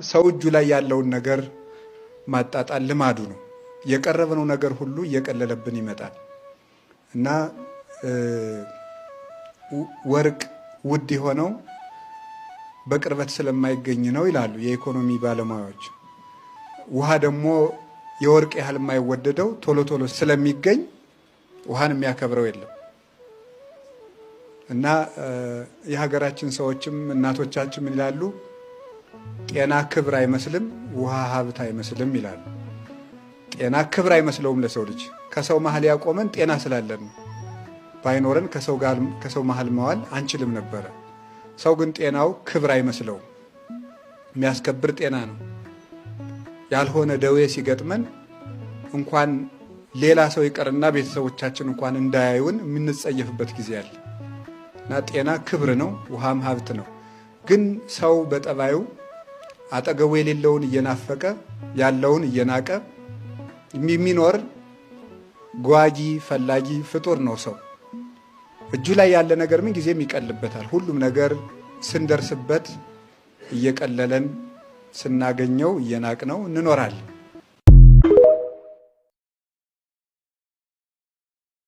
ሰው እጁ ላይ ያለውን ነገር ማጣጣል ልማዱ ነው። የቀረበነው ነገር ሁሉ እየቀለለብን ይመጣል እና ወርቅ ውድ የሆነው በቅርበት ስለማይገኝ ነው ይላሉ የኢኮኖሚ ባለሙያዎች። ውሃ ደግሞ የወርቅ ያህል የማይወደደው ቶሎ ቶሎ ስለሚገኝ ውሃን የሚያከብረው የለም እና የሀገራችን ሰዎችም እናቶቻችን ምን ይላሉ? ጤና ክብር አይመስልም፣ ውሃ ሀብት አይመስልም ይላሉ። ጤና ክብር አይመስለውም ለሰው ልጅ። ከሰው መሀል ያቆመን ጤና ስላለን ነው። ባይኖረን ከሰው መሀል መዋል አንችልም ነበረ። ሰው ግን ጤናው ክብር አይመስለውም። የሚያስከብር ጤና ነው። ያልሆነ ደዌ ሲገጥመን እንኳን ሌላ ሰው ይቀርና ቤተሰቦቻችን እንኳን እንዳያዩን የምንጸየፍበት ጊዜ አለ እና ጤና ክብር ነው፣ ውሃም ሀብት ነው። ግን ሰው በጠባዩ አጠገቡ የሌለውን እየናፈቀ ያለውን እየናቀ የሚኖር ጓጊ ፈላጊ ፍጡር ነው ሰው። እጁ ላይ ያለ ነገር ምን ጊዜም ይቀልበታል። ሁሉም ነገር ስንደርስበት እየቀለለን ስናገኘው እየናቅነው እንኖራለን።